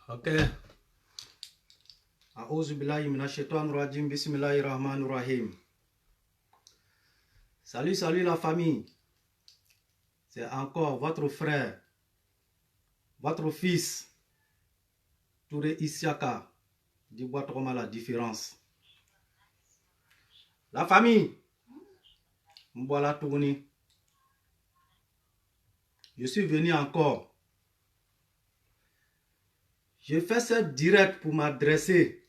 Ok. A'udhu billahi minash shaitanir rajim. Bismillahir rahmanir rahim. Salut, salut la famille. C'est encore votre frère, votre fils, Touré Isiaka, du Bois-Troma la différence. La famille, Mbola Tourni. Je suis venu encore. Je fais ce direct pour m'adresser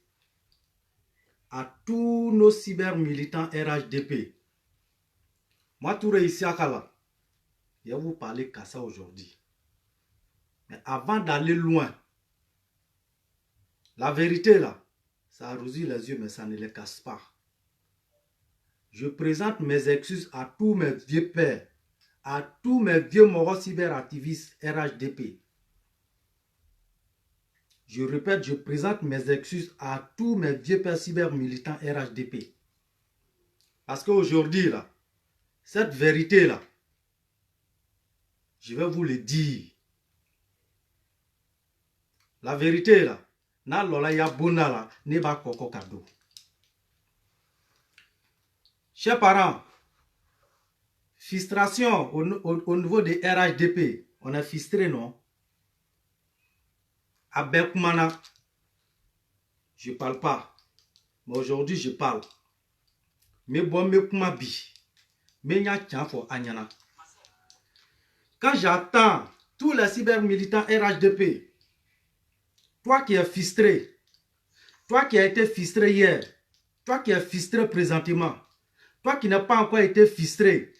à tous nos cyber-militants RHDP. Moi, Touré Isiaka là, je vais vous parler qu'à ça aujourd'hui. Mais avant d'aller loin, la vérité là, ça arrosit les yeux mais ça ne les casse pas. Je présente mes excuses à tous mes vieux pères, à tous mes vieux moraux cyberactivistes RHDP. Je répète, je présente mes excuses à tous mes vieux pères cyber-militants RHDP. Parce qu'aujourd'hui là, cette vérité là, je vais vous le dire. La vérité là, na lola ya bona là, ne ba koko kado. Chers parents, frustration au niveau des RHDP, on est frustré, non? Avec Mana, je ne parle pas, mais aujourd'hui je parle. Mais bon, mais kuma bi, mais nya tiens for anyana. Quand j'attends tous les cybermilitants RHDP, toi qui es fistré, toi qui as été fistré hier, toi qui es fistré présentement, toi qui n'as pas encore été fistré,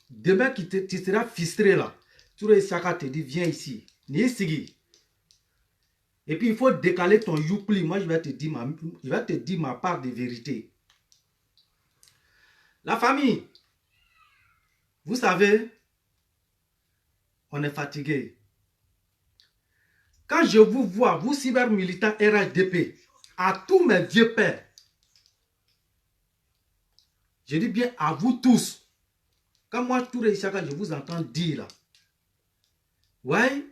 demain tu seras fistré là. Touré Saka te dit, viens ici. Nisigi. Et puis il faut décaler ton youpli. Moi je vais te dire ma part de vérité. La famille, vous savez, on est fatigué. Quand je vous vois, vous cybermilitants RHDP, à tous mes vieux pères, je dis bien à vous tous, quand moi, Touré Isaka, je vous entends dire là, ouais,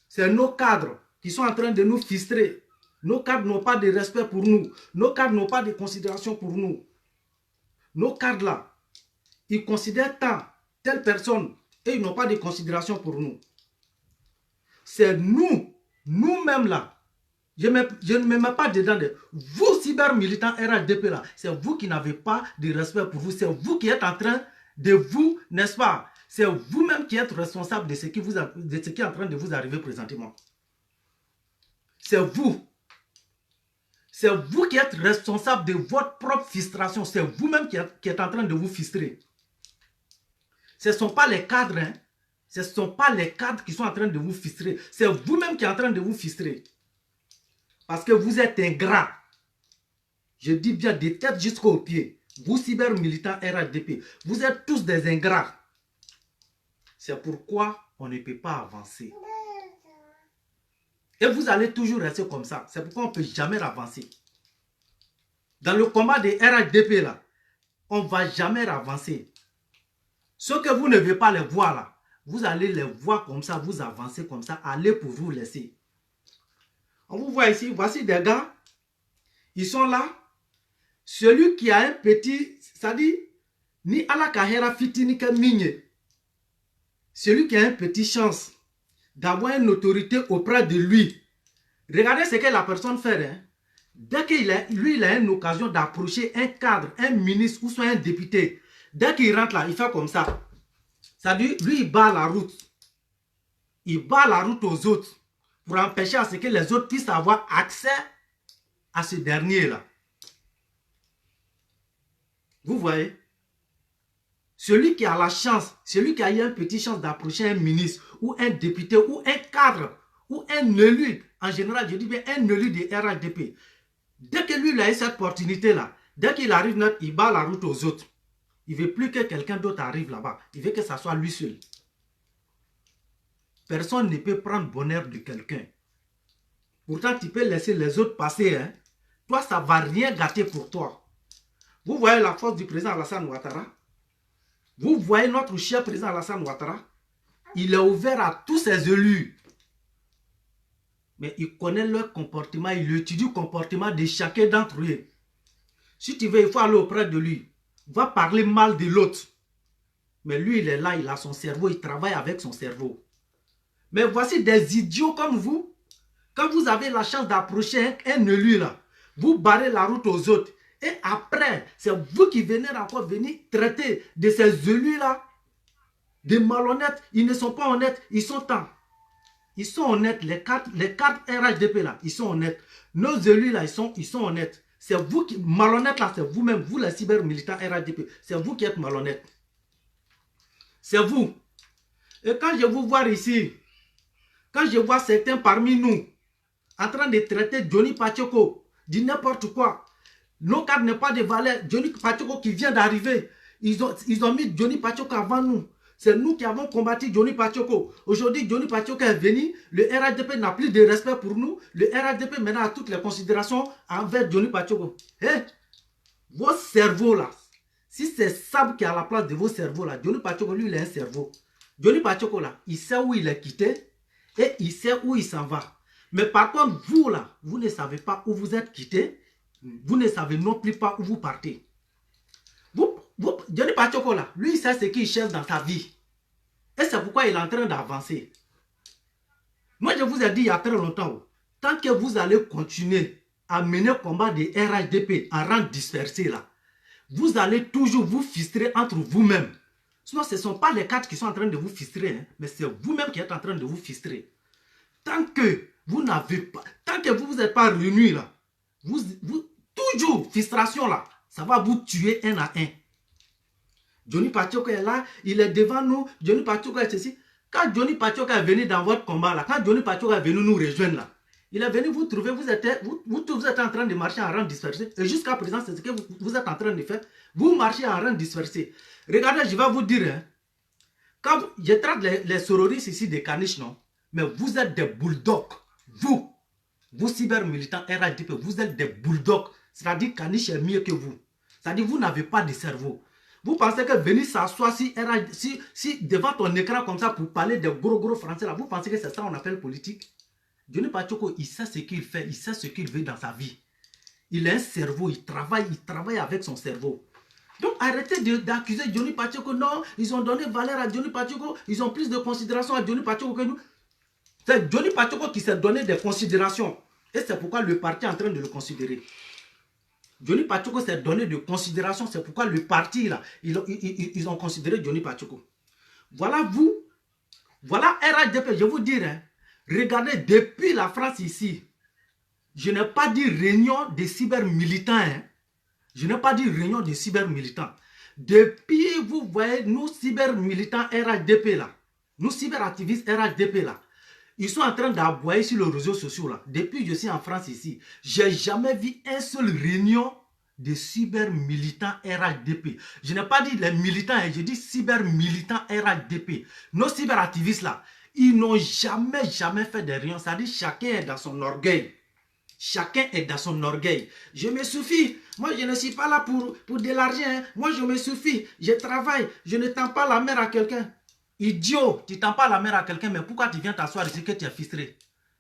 c'est nos cadres qui sont en train de nous fistrer. Nos cadres n'ont pas de respect pour nous. Nos cadres n'ont pas de considération pour nous. Nos cadres là, ils considèrent tant telle personne et ils n'ont pas de considération pour nous. C'est nous, nous-mêmes là. Je ne me mets pas dedans. Vous, cybermilitants RHDP là, c'est vous qui n'avez pas de respect pour vous. C'est vous qui êtes en train de vous, n'est-ce pas? C'est vous-même qui êtes responsable de ce qui est en train de vous arriver présentement. C'est vous. C'est vous qui êtes responsable de votre propre frustration. C'est vous-même qui êtes en train de vous frustrer. Ce ne sont pas les cadres, hein. Ce ne sont pas les cadres qui sont en train de vous frustrer. C'est vous-même qui êtes en train de vous frustrer. Parce que vous êtes ingrats. Je dis bien des têtes jusqu'aux pieds. Vous cybermilitants RHDP, vous êtes tous des ingrats. C'est pourquoi on ne peut pas avancer. Et vous allez toujours rester comme ça. C'est pourquoi on ne peut jamais avancer. Dans le combat des RHDP là, on ne va jamais avancer. Ceux que vous ne voulez pas les voir là, vous allez les voir comme ça, vous avancez comme ça, allez pour vous laisser. On vous voit ici, voici des gars, ils sont là. Celui qui a un petit, ça dit, ni à la carrière fitini que migne. Celui qui a une petite chance d'avoir une autorité auprès de lui. Regardez ce que la personne fait. Hein. Dès qu'il a, lui, il a une occasion d'approcher un cadre, un ministre ou soit un député. Dès qu'il rentre là, il fait comme ça. Ça dit, lui, il bat la route. Il bat la route aux autres pour empêcher à ce que les autres puissent avoir accès à ce dernier-là. Vous voyez? Celui qui a la chance, celui qui a eu une petite chance d'approcher un ministre ou un député ou un cadre ou un élu, en général, je dis bien un élu de RHDP, dès que lui il a eu cette opportunité-là, dès qu'il arrive là, il bat la route aux autres. Il ne veut plus que quelqu'un d'autre arrive là-bas. Il veut que ça soit lui seul. Personne ne peut prendre bonheur de quelqu'un. Pourtant, tu peux laisser les autres passer. Hein. Toi, ça ne va rien gâter pour toi. Vous voyez la force du président Alassane Ouattara? Vous voyez notre cher président Alassane Ouattara? Il est ouvert à tous ses élus. Mais il connaît leur comportement, il étudie le comportement de chacun d'entre eux. Si tu veux, il faut aller auprès de lui. Va parler mal de l'autre. Mais lui, il est là, il a son cerveau, il travaille avec son cerveau. Mais voici des idiots comme vous. Quand vous avez la chance d'approcher un élu là, vous barrez la route aux autres. Et après, c'est vous qui venez encore venir traiter de ces élus-là, des malhonnêtes. Ils ne sont pas honnêtes, ils sont temps. Ils sont honnêtes, les cartes RHDP là, ils sont honnêtes. Nos élus là, ils sont honnêtes. C'est vous qui, malhonnêtes là, c'est vous-même, vous les cybermilitants RHDP, c'est vous qui êtes malhonnêtes. C'est vous. Et quand je vous vois ici, quand je vois certains parmi nous, en train de traiter Johnny Pachoko, dit n'importe quoi, nos cadres n'ont pas de valeur. Johnny Pachoko qui vient d'arriver, ils ont mis Johnny Pachoko avant nous. C'est nous qui avons combattu Johnny Pachoko. Aujourd'hui, Johnny Pachoko est venu. Le RHDP n'a plus de respect pour nous. Le RHDP maintenant a toutes les considérations envers Johnny Pachoko. Hey, vos cerveaux là, si c'est Sab qui est à la place de vos cerveaux là, Johnny Pachoko, lui, il a un cerveau. Johnny Pachoko là, il sait où il est quitté et il sait où il s'en va. Mais par contre, vous là, vous ne savez pas où vous êtes quitté. Vous ne savez non plus pas où vous partez. Johnny Pachoko là, lui, il sait ce qu'il cherche dans sa vie. Et c'est pourquoi il est en train d'avancer. Moi, je vous ai dit il y a très longtemps, tant que vous allez continuer à mener le combat des RHDP en rang dispersé là, vous allez toujours vous frustrer entre vous-même. Sinon, ce ne sont pas les cadres qui sont en train de vous fistrer, hein, mais c'est vous-même qui êtes en train de vous fistrer. Tant que vous n'avez pas, tant que vous n'êtes pas réunis là, toujours, frustration là, ça va vous tuer un à un. Johnny Pachoko est là, il est devant nous, Johnny Pachoko est ceci. Quand Johnny Pachoko est venu dans votre combat là, quand Johnny Pachoko est venu nous rejoindre là, il est venu vous trouver, vous êtes en train de marcher en rang dispersé. Et jusqu'à présent, c'est ce que vous êtes en train de faire. Vous marchez en rang dispersé. Regardez, je vais vous dire, hein, quand je traite les sororistes ici des caniches, non, mais vous êtes des bulldogs. Vous cyber-militants RHDP, vous êtes des bulldogs. C'est-à-dire que caniche est mieux que vous. C'est-à-dire que vous n'avez pas de cerveau. Vous pensez que venir s'asseoir si devant ton écran comme ça pour parler de gros français là, vous pensez que c'est ça qu'on appelle politique? Johnny Pachoko, il sait ce qu'il fait, il sait ce qu'il veut dans sa vie. Il a un cerveau, il travaille avec son cerveau. Donc arrêtez d'accuser Johnny Pachoko. Non, ils ont donné valeur à Johnny Pachoko, ils ont plus de considération à Johnny Pachoko que nous. C'est Johnny Pachoko qui s'est donné des considérations. Et c'est pourquoi le parti est en train de le considérer. Johnny Pachoko s'est donné de considération, c'est pourquoi le parti là, ils ont considéré Johnny Pachoko. Voilà vous, voilà RHDP, je vous dire, hein, regardez, depuis la France ici, je n'ai pas dit réunion des cyber-militants, hein. Je n'ai pas dit réunion des cyber-militants. Depuis, vous voyez, nous cyber-militants RHDP là, nous cyber-activistes RHDP là, ils sont en train d'aboyer sur les réseaux sociaux là. Depuis que je suis en France ici, je n'ai jamais vu une seule réunion de cyber-militants RHDP. Je n'ai pas dit les militants, je dis cyber-militants RHDP. Nos cyber-activistes là, ils n'ont jamais fait de réunion. Ça dit chacun est dans son orgueil. Chacun est dans son orgueil. Je me suffis. Moi, je ne suis pas là pour de l'argent. Hein. Moi, je me suffis. Je travaille. Je ne tends pas la main à quelqu'un. Idiot, tu ne tends pas la main à quelqu'un, mais pourquoi tu viens t'asseoir ici que tu es frustré?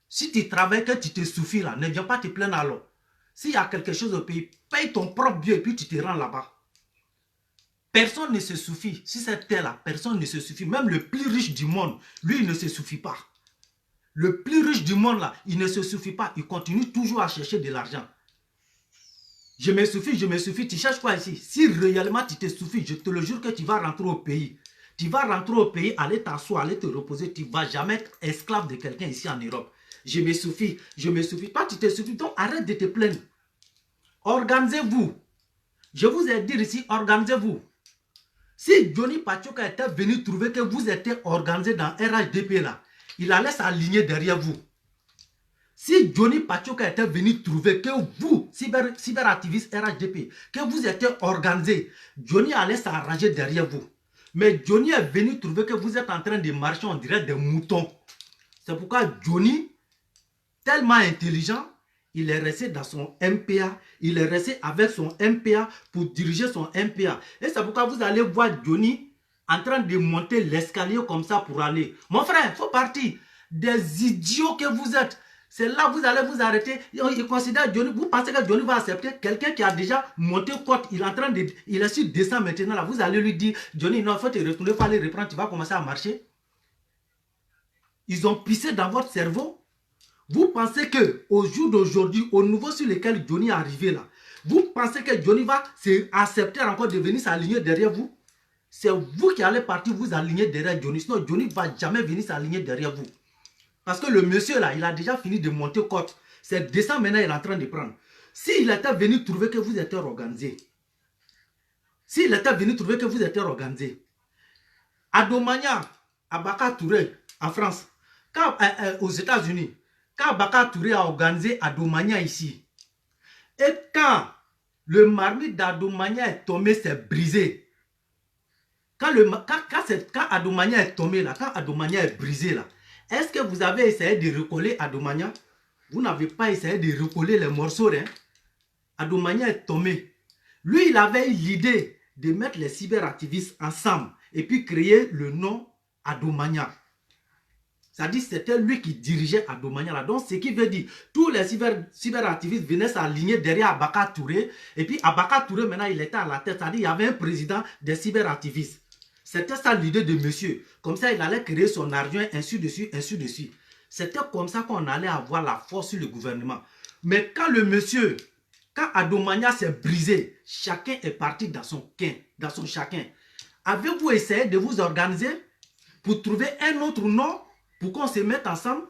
Si tu travailles, que tu te suffis là, ne viens pas te plaindre alors. S'il y a quelque chose au pays, paye ton propre billet et puis tu te rends là-bas. Personne ne se suffit. Si c'est tel là, personne ne se suffit. Même le plus riche du monde, lui, il ne se suffit pas. Le plus riche du monde là, il ne se suffit pas. Il continue toujours à chercher de l'argent. Je me suffis. Tu cherches quoi ici? Si réellement tu te suffis, je te le jure que tu vas rentrer au pays. Tu vas rentrer au pays, aller t'asseoir, aller te reposer. Tu ne vas jamais être esclave de quelqu'un ici en Europe. Je me suffis. Toi, tu te suffis. Donc, arrête de te plaindre. Organisez-vous. Je vous ai dit ici, organisez-vous. Si Johnny Pachoko était venu trouver que vous étiez organisé dans RHDP là, il allait s'aligner derrière vous. Si Johnny Pachoko était venu trouver que vous, cyberactiviste RHDP, que vous étiez organisé, Johnny allait s'arranger derrière vous. Mais Johnny est venu trouver que vous êtes en train de marcher, on dirait des moutons. C'est pourquoi Johnny, tellement intelligent, il est resté dans son MPA. Il est resté avec son MPA pour diriger son MPA. Et c'est pourquoi vous allez voir Johnny en train de monter l'escalier comme ça pour aller. Mon frère, il faut partir. Des idiots que vous êtes. C'est là que vous allez vous arrêter. Il considère Johnny. Vous pensez que Johnny va accepter quelqu'un qui a déjà monté côte. Il est sur descend maintenant. Là, vous allez lui dire, Johnny, non, il faut te retourner, il faut aller reprendre. Tu vas commencer à marcher. Ils ont pissé dans votre cerveau. Vous pensez que au jour d'aujourd'hui, au niveau sur lequel Johnny est arrivé là, vous pensez que Johnny va accepter encore de venir s'aligner derrière vous? C'est vous qui allez partir vous aligner derrière Johnny. Sinon, Johnny ne va jamais venir s'aligner derrière vous. Parce que le monsieur là, il a déjà fini de monter côte. C'est descend maintenant, il est en train de prendre. S'il était venu trouver que vous étiez organisé, à Domagna, à Baka Touré, en France, aux États-Unis, quand Baka Touré a organisé Adomagna ici, et quand le marmite d'Adomagna est tombé, c'est brisé. Quand Adomagna est tombé là, quand Adomagna est brisé là, est-ce que vous avez essayé de recoller Adomagna? Vous n'avez pas essayé de recoller les morceaux. Hein? Adomagna est tombé. Lui, il avait eu l'idée de mettre les cyberactivistes ensemble et puis créer le nom Adomagna. C'est-à-dire que c'était lui qui dirigeait Adomagna là. Donc, ce qui veut dire, tous les cyberactivistes venaient s'aligner derrière Abaka Touré. Et puis, Abaka Touré, maintenant, il était à la tête. C'est-à-dire qu'il y avait un président des cyberactivistes. C'était ça l'idée de monsieur. Comme ça, il allait créer son argent, ainsi de suite, ainsi de suite. C'était comme ça qu'on allait avoir la force sur le gouvernement. Mais quand le monsieur, quand Adomagna s'est brisé, chacun est parti dans son chacun. Avez-vous essayé de vous organiser pour trouver un autre nom pour qu'on se mette ensemble?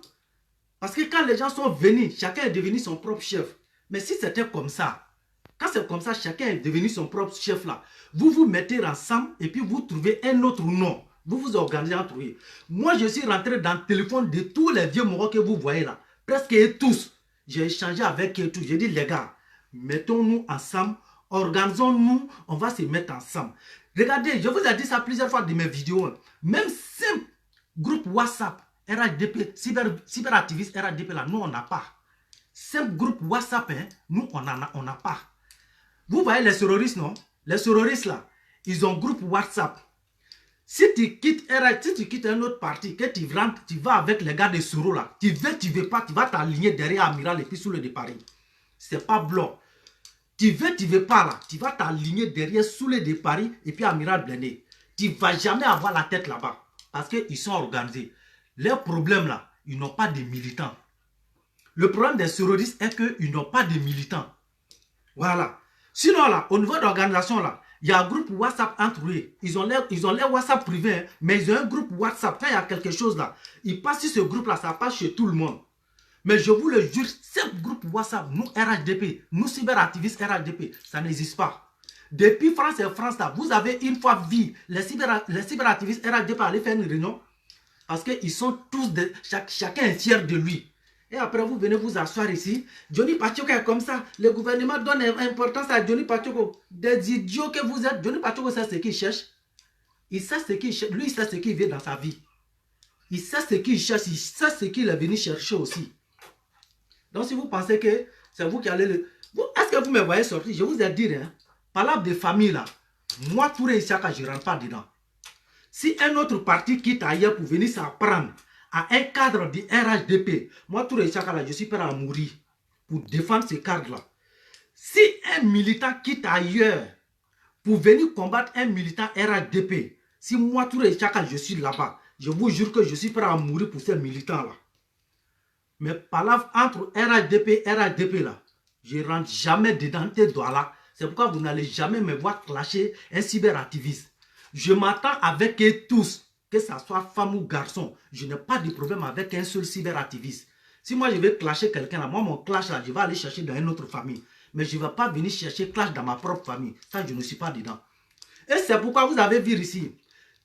Parce que quand les gens sont venus, chacun est devenu son propre chef. Mais si c'était comme ça, quand c'est comme ça, chacun est devenu son propre chef là, vous vous mettez ensemble et puis vous trouvez un autre nom. Vous vous organisez entre eux. Moi, je suis rentré dans le téléphone de tous les vieux moraux que vous voyez là. Presque tous. J'ai échangé avec eux tous. J'ai dit, les gars, mettons-nous ensemble, organisons-nous, on va se mettre ensemble. Regardez, je vous ai dit ça plusieurs fois dans mes vidéos. Même simple groupe WhatsApp, RHDP, cyberactiviste RHDP, là, nous, on n'a pas. Simple groupe WhatsApp, hein, nous, on n'a pas. Vous voyez les terroristes, non? Les terroristes, là, ils ont groupe WhatsApp. Si tu quittes un autre parti, que tu rentres, tu vas avec les gars de Soro, là, tu veux pas, tu vas t'aligner derrière Amiral et puis sous le de Paris. C'est pas blanc. Tu veux pas, là, tu vas t'aligner derrière sous le de Paris et puis Amiral Blindé. Tu ne vas jamais avoir la tête là-bas. Parce qu'ils sont organisés. Leur problème, là, ils n'ont pas de militants. Le problème des terroristes est qu'ils n'ont pas de militants. Voilà. Sinon, là, au niveau d'organisation, là, il y a un groupe WhatsApp entre eux. Ils ont leur WhatsApp privé, hein, mais ils ont un groupe WhatsApp. Quand il y a quelque chose là, ils passent sur ce groupe-là, ça passe chez tout le monde. Mais je vous le jure, ce groupe WhatsApp, nous RHDP, nous cyberactivistes RHDP, ça n'existe pas. Depuis France et France, là, vous avez une fois vu les cyberactivistes RHDP aller faire une réunion parce qu'ils sont tous, chacun est fier de lui. Et après, vous venez vous asseoir ici. Johnny Pachoko est comme ça. Le gouvernement donne importance à Johnny Pachoko. Des idiots que vous êtes. Johnny Pachoko sait ce qu'il cherche. Il sait ce qu'il cherche. Lui, il sait ce qu'il veut dans sa vie. Il sait ce qu'il cherche. Il sait ce qu'il est venu chercher aussi. Donc, si vous pensez que c'est vous qui allez le... Est-ce que vous me voyez sortir? Je vous ai dit, hein, parole de famille là. Moi, Touré Isiaka, je ne rentre pas dedans. Si un autre parti quitte ailleurs pour venir s'apprendre à un cadre du RHDP, moi, Touré Isiaka, là, je suis prêt à mourir pour défendre ce cadre-là. Si un militant quitte ailleurs pour venir combattre un militant RHDP, si moi, Touré Isiaka, je suis là-bas, je vous jure que je suis prêt à mourir pour ces militants-là. Mais parole entre RHDP et RHDP, là, je ne rentre jamais dedans tes doigts là. C'est pourquoi vous n'allez jamais me voir clasher un cyberactiviste. Je m'attends avec eux tous, que ce soit femme ou garçon. Je n'ai pas de problème avec un seul cyberactiviste. Si moi je vais clasher quelqu'un, là, moi mon clash là, je vais aller chercher dans une autre famille. Mais je ne vais pas venir chercher clash dans ma propre famille. Ça, je ne suis pas dedans. Et c'est pourquoi vous avez vu ici,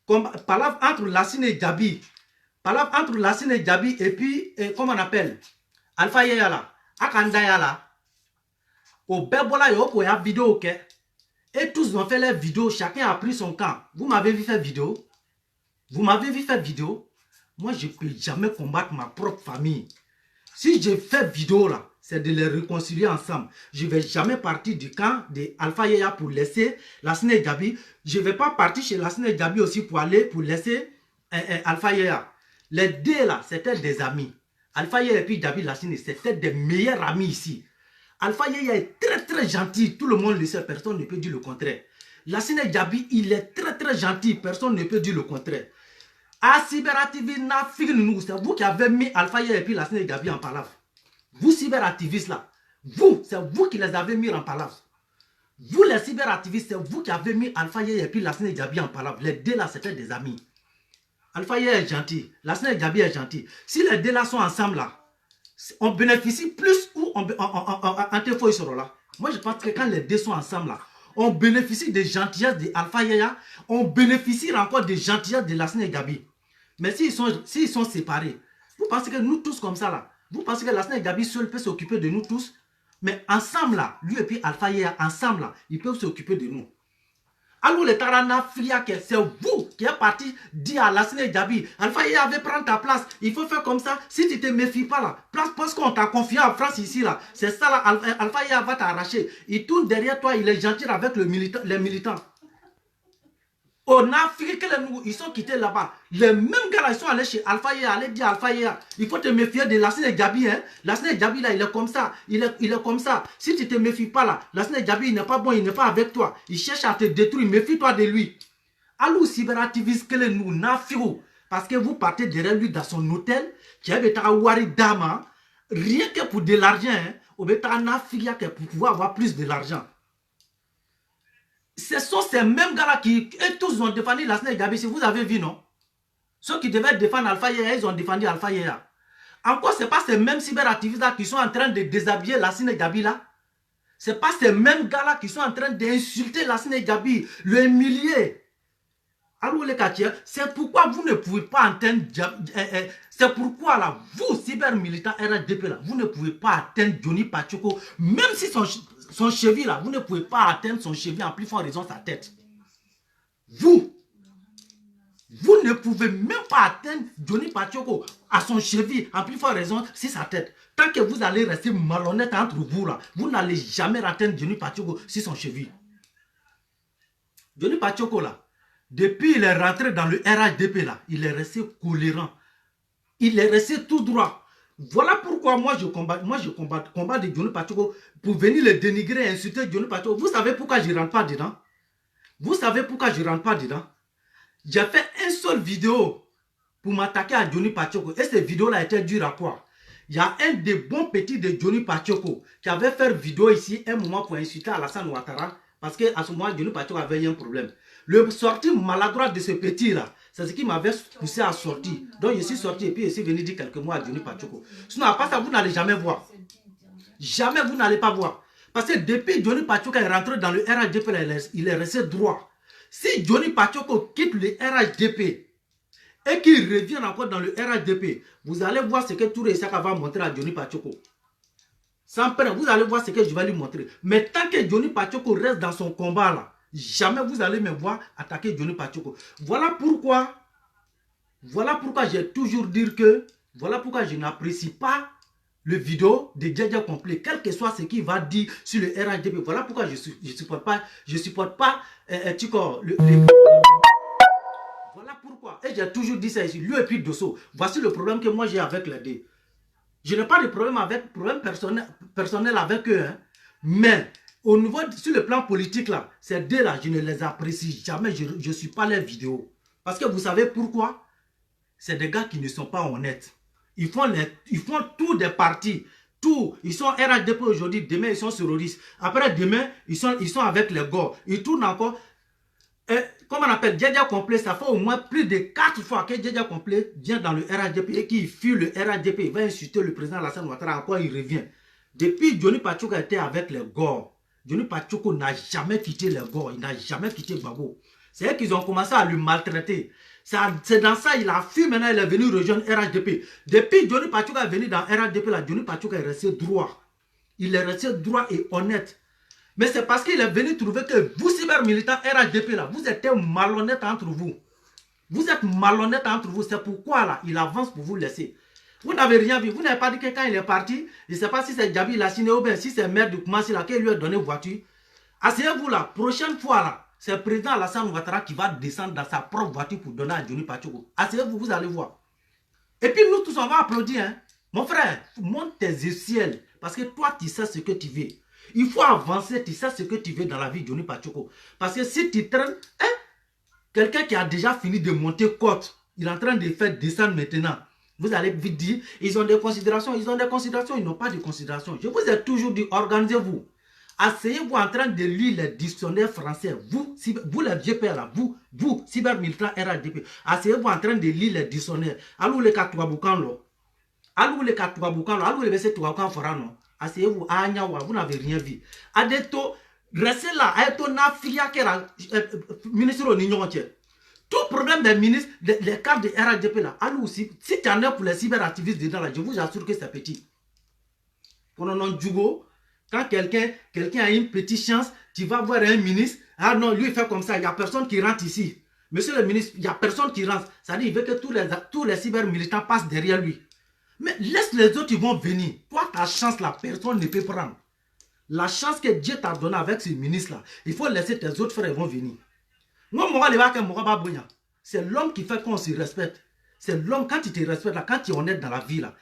parole entre Lassine et Djabi. Parole entre Lassine et Djabi et puis, comment on appelle, Alpha Yaya, Akandaya là. Au Bebola, il y a une vidéo, ok? Et tous ont fait leurs vidéos, chacun a pris son camp. Vous m'avez vu faire vidéo? Vous m'avez vu faire vidéo? Moi, je ne peux jamais combattre ma propre famille. Si je fais vidéo là, c'est de les réconcilier ensemble. Je ne vais jamais partir du camp de Alpha Yaya pour laisser Lassine Djabi. Je ne vais pas partir chez Lassine Djabi aussi pour aller pour laisser Alpha Yaya. Les deux là, c'était des amis. Alpha Yaya et puis Djabi Lassine, c'était des meilleurs amis ici. Alpha Yaya est très très gentil, tout le monde le sait, personne ne peut dire le contraire. Lassine Djabi, il est très très gentil, personne ne peut dire le contraire. À cyberactiviste, c'est vous qui avez mis Alpha Yaya et puis Lassine Djabi en palabre. Vous cyberactivistes là, c'est vous qui les avez mis en palabre. Vous les cyberactivistes, c'est vous qui avez mis Alpha Yaya et puis Lassine Djabi en palabre. Les deux là, c'était des amis. Alpha Yaya est gentil, Lassine Djabi est gentil. Si les deux là sont ensemble là, on bénéficie plus ou en téléphone sur là. Moi, je pense que quand les deux sont ensemble là, on bénéficie des gentillesses de Alpha Yaya, on bénéficie encore des gentillesses de Lassine Djabi. Mais s'ils sont séparés, vous pensez que nous tous comme ça là, vous pensez que Lassine Djabi seul peut s'occuper de nous tous? Mais ensemble là, lui et puis Alpha Yaya, ensemble là, ils peuvent s'occuper de nous. Alors les Tarana Filiake, c'est vous qui êtes parti dire à Lassine Djabi, Alpha Yaya avait prendre ta place, il faut faire comme ça, si tu ne te méfies pas là, parce qu'on t'a confié en France ici là, c'est ça là, Alpha Yaya va t'arracher, il tourne derrière toi, il est gentil avec les militants. En Afrique, ils sont quittés là-bas. Les mêmes gars là, ils sont allés chez Alpha Yaya, aller dire Alpha Yaya, il faut te méfier de Lassine Djabi, hein. Lassine Djabi là, il est comme ça, il est comme ça. Si tu ne te méfies pas là, Lassine Djabi, il n'est pas bon, il n'est pas avec toi. Il cherche à te détruire, méfie-toi de lui. Allô, cyberactiviste, que nous, Nafiro, parce que vous partez derrière lui dans son hôtel, qui est à Wari Dama, rien que pour de l'argent, hein, au Beta Nafiria pour pouvoir avoir plus de l'argent. Ce sont ces mêmes gars-là qui, et tous ont défendu Lassana Gabi, si vous avez vu, non? Ceux qui devaient défendre Alpha Yaya, ils ont défendu Alpha Yaya. Encore, ce n'est pas ces mêmes cyberactivistes-là qui sont en train de déshabiller Lassana Gabi là. Ce n'est pas ces mêmes gars-là qui sont en train d'insulter Lassana Gabi, le humilier. Alors les quartiers, c'est pourquoi vous ne pouvez pas atteindre, c'est pourquoi là, vous, cyber-militants RHDP là, vous ne pouvez pas atteindre Johnny Pachoko, même si son cheville là, vous ne pouvez pas atteindre son cheville en plus fort raison sa tête. Vous ne pouvez même pas atteindre Johnny Pachoko à son cheville en plus fort raison si sa tête. Tant que vous allez rester malhonnête entre vous là, vous n'allez jamais atteindre Johnny Pachoko si son cheville. Johnny Pachoko là, depuis il est rentré dans le RHDP là, il est resté colérant. Il est resté tout droit. Voilà pourquoi moi je combat de Johnny Pachoko pour venir le dénigrer et insulter Johnny Pachoko. Vous savez pourquoi je ne rentre pas dedans? Vous savez pourquoi je ne rentre pas dedans? J'ai fait une seule vidéo pour m'attaquer à Johnny Pachoko. Et cette vidéo-là était dure à quoi? Il y a un des bons petits de Johnny Pachoko qui avait fait une vidéo ici un moment pour insulter Alassane Ouattara. Parce qu'à ce moment, Johnny Pachoko avait eu un problème. Le sorti maladroit de ce petit-là, c'est ce qui m'avait poussé à sortir. Donc je suis sorti et puis je suis venu dire quelques mots à Johnny Pachoko. Sinon, à part ça, vous n'allez jamais voir. Jamais vous n'allez pas voir. Parce que depuis Johnny Pachoko est rentré dans le RHDP, il est resté droit. Si Johnny Pachoko quitte le RHDP et qu'il revient encore dans le RHDP, vous allez voir ce que Touré Isaka va montrer à Johnny Pachoko. Sans peine, vous allez voir ce que je vais lui montrer. Mais tant que Johnny Pachoko reste dans son combat là, jamais vous allez me voir attaquer Johnny Pachoko. Voilà pourquoi j'ai toujours dit que, voilà pourquoi je n'apprécie pas le vidéo de Djedja Complet, quel que soit ce qu'il va dire sur le RHDP. Voilà pourquoi je supporte pas voilà pourquoi. Et j'ai toujours dit ça ici, lui et puis Dosso. Voici le problème que moi j'ai avec les deux. Je n'ai pas de problème personnel avec eux. Hein. Mais au niveau, sur le plan politique là, ces deux-là, je ne les apprécie jamais. Je ne suis pas leurs vidéos. Parce que vous savez pourquoi? C'est des gars qui ne sont pas honnêtes. Ils font tout des partis. Tout. Ils sont RHDP aujourd'hui, demain ils sont terroristes. Après demain, ils sont avec les gars. Ils tournent encore. Comme on appelle Djedja Complet, ça fait au moins plus de 4 fois que Djedja Complet vient dans le RHDP et qu'il fuit le RHDP. Il va insulter le président Alassane Ouattara, encore il revient. Depuis Johnny Pachoko était avec les gars. Johnny Pachoko n'a jamais quitté les gars. Il n'a jamais quitté Babo. C'est eux qu'ils ont commencé à le maltraiter. C'est dans ça il a fui, maintenant il est venu rejoindre RHDP. Depuis Johnny Pachoko est venu dans RHDP, là, Johnny Pachoko est resté droit. Il est resté droit et honnête. Mais c'est parce qu'il est venu trouver que vous, cyber-militants RHDP, là, vous êtes malhonnêtes entre vous. Vous êtes malhonnêtes entre vous. C'est pourquoi là, il avance pour vous laisser. Vous n'avez rien vu. Vous n'avez pas dit que quand il est parti, je ne sais pas si c'est Djabi Lassine ou bien si c'est maire de Koumassi là, qui lui a donné voiture. Asseyez-vous là, prochaine fois là, c'est le président Alassane Ouattara qui va descendre dans sa propre voiture pour donner à Johnny Pachoko. Asseyez-vous, vous allez voir. Et puis nous tous, on va applaudir. Hein. Mon frère, monte tes ciels. Parce que toi, tu sais ce que tu veux. Il faut avancer, tu sais ce que tu veux dans la vie, Johnny Pachoko. Parce que si tu traînes, quelqu'un qui a déjà fini de monter côte, il est en train de faire descendre maintenant. Vous allez vite dire, ils ont des considérations, ils n'ont pas de considérations. Je vous ai toujours dit, organisez-vous. Asseyez-vous en train de lire les dictionnaires français. Vous les vieux pères là, vous, cyber-militants RHDP, asseyez-vous en train de lire les dictionnaires. Allô les Katouaboukan là. Allô les Katouaboukan là. Allô les Bessé Touaboukan Fora non. Asseyez-vous à Agnawa, vous n'avez rien vu. Adeto, restez là, Adeto na filia kera, ministre au Nignon entier. Tout problème des ministres, les cadres de RHDP là, allô aussi, si tu en as pour les cyberactivistes dedans là, je vous assure que c'est petit. Pendant non Djugo, quand quelqu'un a une petite chance, tu vas voir un ministre, ah non, lui il fait comme ça, il n'y a personne qui rentre ici. Monsieur le ministre, il n'y a personne qui rentre. Ça dit, il veut que tous les cybermilitants passent derrière lui. Mais laisse les autres, ils vont venir. Toi, ta chance, la personne ne peut prendre. La chance que Dieu t'a donnée avec ce ministre-là, il faut laisser tes autres frères, ils vont venir. C'est l'homme qui fait qu'on se respecte. C'est l'homme, quand tu te respectes, là, quand tu es honnête dans la vie, là,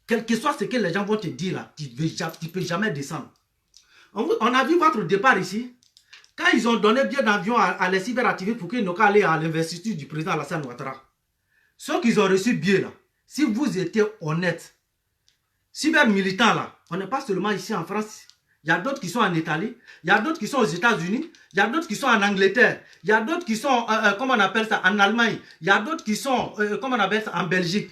quel que soit ce que les gens vont te dire, là, tu ne peux jamais descendre. On a vu votre départ ici. Quand ils ont donné billet d'avion à les cyberactivistes pour qu'ils n'ont qu'à aller à l'investiture du président Alassane Ouattara. Ceux qui ont reçu billet, là, si vous étiez honnête, cyber militant là, on n'est pas seulement ici en France, Il y a d'autres qui sont en Italie, il y a d'autres qui sont aux États-Unis, il y a d'autres qui sont en Angleterre, il y a d'autres qui sont, comment on appelle ça, en Allemagne, il y a d'autres qui sont, comment on appelle ça, en Belgique.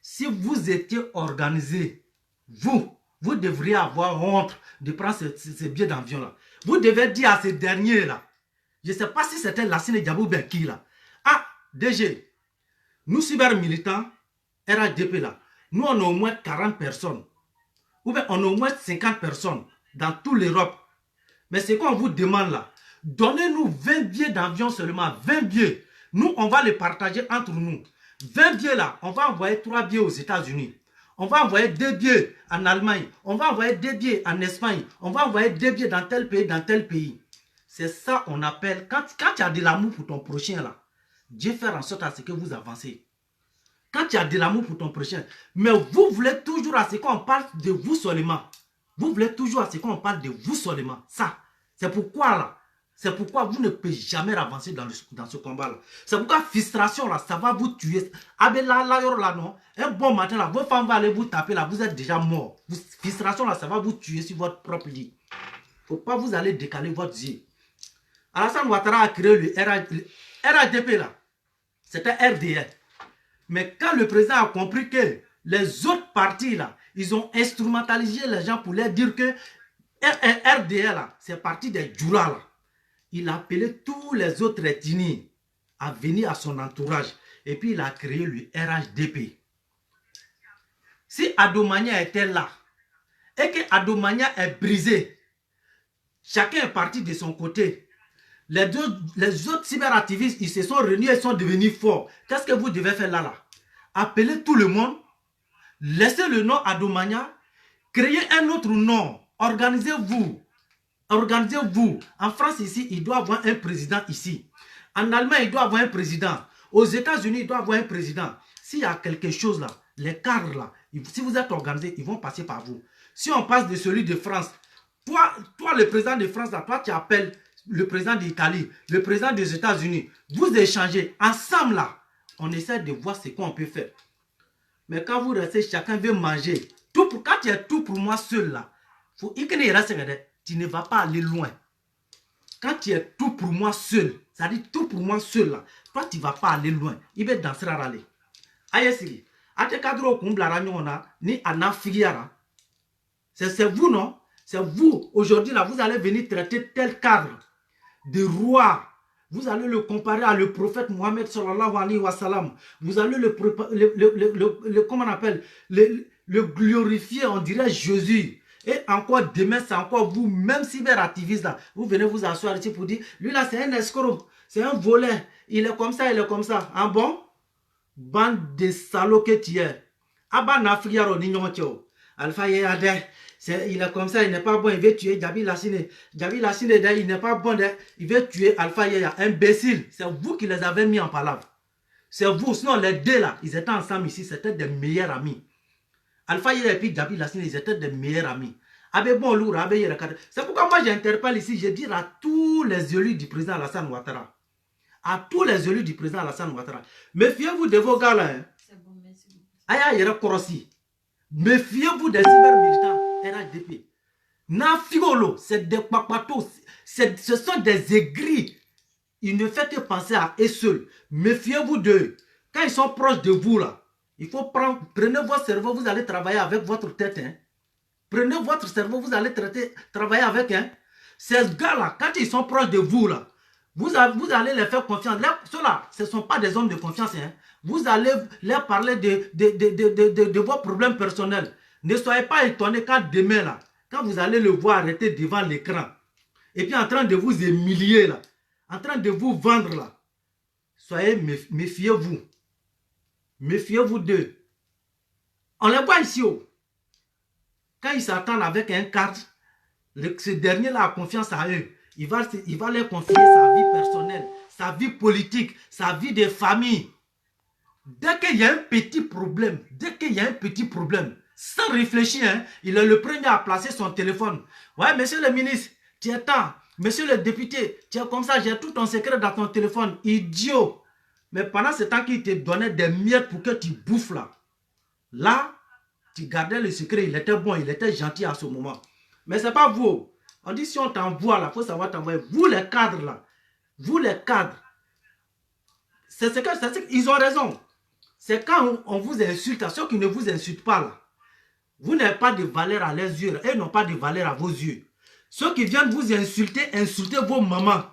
Si vous étiez organisé, vous devriez avoir honte de prendre ces billets d'avion-là. Vous devez dire à ces derniers-là, je ne sais pas si c'était Lassine Diabou ben qui là. Ah, DG, nous cyber-militants, RHDP là, nous on a au moins 40 personnes, ou bien on a au moins 50 personnes dans toute l'Europe. Mais ce qu'on vous demande là, donnez-nous 20 billets d'avion seulement, 20 billets. Nous, on va les partager entre nous. 20 billets là, on va envoyer 3 billets aux États-Unis. On va envoyer 2 billets en Allemagne. On va envoyer 2 billets en Espagne. On va envoyer 2 billets dans tel pays, dans tel pays. C'est ça qu'on appelle, quand tu as de l'amour pour ton prochain là, Dieu fait en sorte à ce que vous avancez. Quand tu as de l'amour pour ton prochain. Mais vous voulez toujours à ce qu'on parle de vous seulement. Vous voulez toujours à ce qu'on parle de vous seulement. Ça, c'est pourquoi là. C'est pourquoi vous ne pouvez jamais avancer dans ce combat-là. C'est pourquoi frustration là, ça va vous tuer. Là, non. Un bon matin là, vos femmes vont aller vous taper là, vous êtes déjà mort. Frustration là, ça va vous tuer sur votre propre lit. Il ne faut pas vous aller décaler votre vie. Alassane Ouattara a créé le RHDP là. C'était RDR. Mais quand le président a compris que les autres partis là, ils ont instrumentalisé les gens pour leur dire que RDR là, c'est parti des Djoula là. Il a appelé tous les autres ethnies à venir à son entourage. Et puis il a créé le RHDP. Si Adomania était là, et que Adomania est brisé, chacun est parti de son côté. Les autres cyberactivistes, ils se sont réunis et sont devenus forts. Qu'est-ce que vous devez faire là? Appelez tout le monde, laissez le nom Adomania, créez un autre nom, organisez-vous. Organisez-vous. En France, ici, il doit avoir un président ici. En Allemagne, il doit avoir un président. Aux États-Unis, il doit avoir un président. S'il y a quelque chose là, les cadres là, si vous êtes organisés, ils vont passer par vous. Si on passe de celui de France, toi le président de France, là, toi, tu appelles le président d'Italie, le président des États-Unis. Vous échangez ensemble là. On essaie de voir ce qu'on peut faire. Mais quand vous restez, chacun veut manger. Quand tu es tout pour moi seul là, tu ne vas pas aller loin. Quand tu es tout pour moi seul, ça dit tout pour moi seul là, toi tu ne vas pas aller loin. Il va danser à râler. Aïe, ate cadre kumblara nyona ni anafigiara. C'est vous non? C'est vous aujourd'hui là, vous allez venir traiter tel cadre de roi. Vous allez le comparer à le prophète Mohammed sallallahu alayhi wa sallam. Vous allez comment on appelle, le glorifier, on dirait Jésus. Et encore demain, c'est encore vous, même cyberactiviste là, vous venez vous asseoir ici pour dire, lui là c'est un escroc, c'est un voleur, il est comme ça, il est comme ça. Ah bon? Bande de salauds que tu es. Abba Nafriaro Nignoncho. Alpha Yade, il est comme ça, il n'est pas bon, il veut tuer Djabi Lassine. Djabi Lassine, il n'est pas bon, il veut tuer Alpha Yaya. Imbécile, c'est vous qui les avez mis en palabre. C'est vous, sinon les deux là, ils étaient ensemble ici, c'était des meilleurs amis. Alpha Yaya et puis Djabi Lassine, ils étaient des meilleurs amis. C'est pourquoi moi j'interpelle ici, je dis à tous les élus du président Alassane Ouattara. À tous les élus du président Alassane Ouattara. Méfiez-vous de vos gars là. Hein. C'est bon, merci beaucoup. Aya Yera Korosi. Méfiez-vous des cyber-militants RHDP. Nafigolo, c'est des papatos. Ce sont des aigris. Ils ne font que penser à eux seuls. Méfiez-vous d'eux. Quand ils sont proches de vous là, il faut prenez votre cerveau, vous allez travailler avec votre tête. Hein. Prenez votre cerveau, vous allez travailler avec. Hein. Ces gars-là, quand ils sont proches de vous là, vous allez les faire confiance. Ceux-là, ce ne sont pas des hommes de confiance. Hein. Vous allez leur parler de vos problèmes personnels. Ne soyez pas étonnés quand demain, là, quand vous allez le voir arrêter devant l'écran, et puis en train de vous humilier, là, en train de vous vendre, là. Soyez, méfiez-vous. Méfiez-vous d'eux. On les voit ici. Oh. Quand ils s'attendent avec un cadre, ce dernier-là a confiance à eux. Il va leur confier sa vie personnelle, sa vie politique, sa vie de famille. Dès qu'il y a un petit problème, sans réfléchir, hein, il est le premier à placer son téléphone. Ouais, monsieur le ministre, tu es temps. Monsieur le député, tu es comme ça, j'ai tout ton secret dans ton téléphone. Idiot. Mais pendant ce temps qu'il te donnait des miettes pour que tu bouffes là, tu gardais le secret, il était bon, il était gentil à ce moment. Mais ce n'est pas vous. On dit si on t'envoie là, il faut savoir t'envoyer. Vous les cadres là, vous les cadres, ils ont raison. C'est quand on vous insulte, à ceux qui ne vous insultent pas là. Vous n'avez pas de valeur à leurs yeux, et n'ont pas de valeur à vos yeux. Ceux qui viennent vous insulter, insultez vos mamans.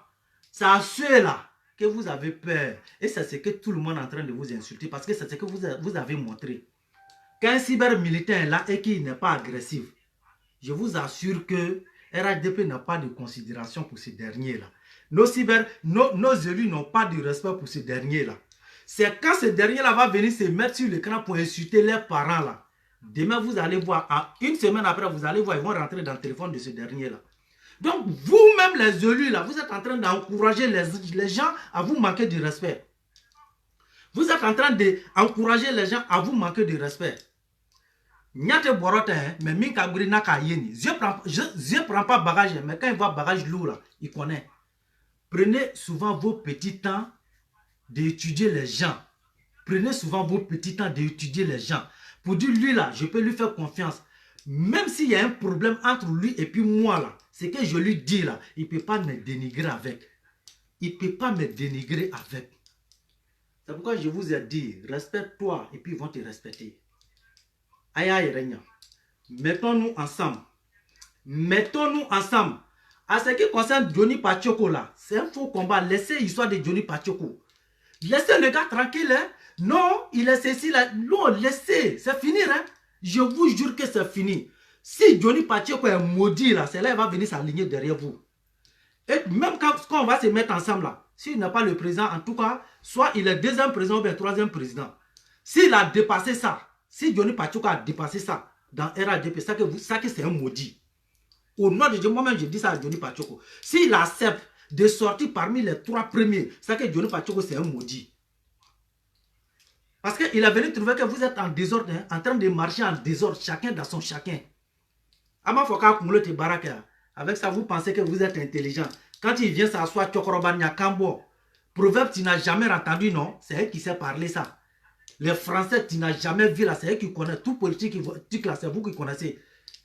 C'est à ceux-là que vous avez peur. Et c'est ce que tout le monde est en train de vous insulter, parce que c'est ce que vous avez montré. Quand un cyber-militant est là et qu'il n'est pas agressif, je vous assure que RHDP n'a pas de considération pour ces derniers-là. Nos élus n'ont pas de respect pour ces derniers-là. C'est quand ce dernier-là va venir se mettre sur l'écran pour insulter leurs parents là. Demain, vous allez voir, une semaine après, vous allez voir, ils vont rentrer dans le téléphone de ce dernier-là. Donc, vous-même, les élus, là, vous êtes en train d'encourager les gens à vous manquer de respect. Vous êtes en train d'encourager les gens à vous manquer de respect. Nyate borote, mais minkagri naka yeni. Je prends pas bagage, mais quand il voit bagage lourd, là, il connaît. Prenez souvent vos petits temps d'étudier les gens. Prenez souvent vos petits temps d'étudier les gens. Pour dire, lui là, je peux lui faire confiance. Même s'il y a un problème entre lui et puis moi là, ce que je lui dis là, il ne peut pas me dénigrer avec. Il ne peut pas me dénigrer avec. C'est pourquoi je vous ai dit, respecte-toi et puis ils vont te respecter. Aïe aïe Régna. Mettons-nous ensemble. Mettons-nous ensemble. À ce qui concerne Johnny Pachoko là, c'est un faux combat. Laissez l'histoire de Johnny Pachoko. Laissez le gars tranquille. Hein? Non, il est ceci là. Non, laissez. C'est fini. Hein? Je vous jure que c'est fini. Si Johnny Pachoko est maudit là, c'est là qu'il va venir s'aligner derrière vous. Et même quand on va se mettre ensemble là, s'il n'a pas le président, en tout cas, soit il est deuxième président ou bien troisième président. S'il a dépassé ça, si Johnny Pachoko a dépassé ça dans RHDP, ça que c'est un maudit. Au nom de Dieu, moi-même je dis ça à Johnny Pachoko. S'il accepte de sortir parmi les 3 premiers, ça que Johnny Pachoko c'est un maudit. Parce qu'il est venu trouver que vous êtes en désordre, hein, en train de marcher en désordre, chacun dans son chacun. Avec ça, vous pensez que vous êtes intelligent. Quand il vient s'asseoir, Tchokorobanya Kambo, proverbe, tu n'as jamais entendu, non? C'est elle qui sait parler ça. Les Français, tu n'as jamais vu là, c'est elle qui connaît tout politique là, c'est vous qui connaissez.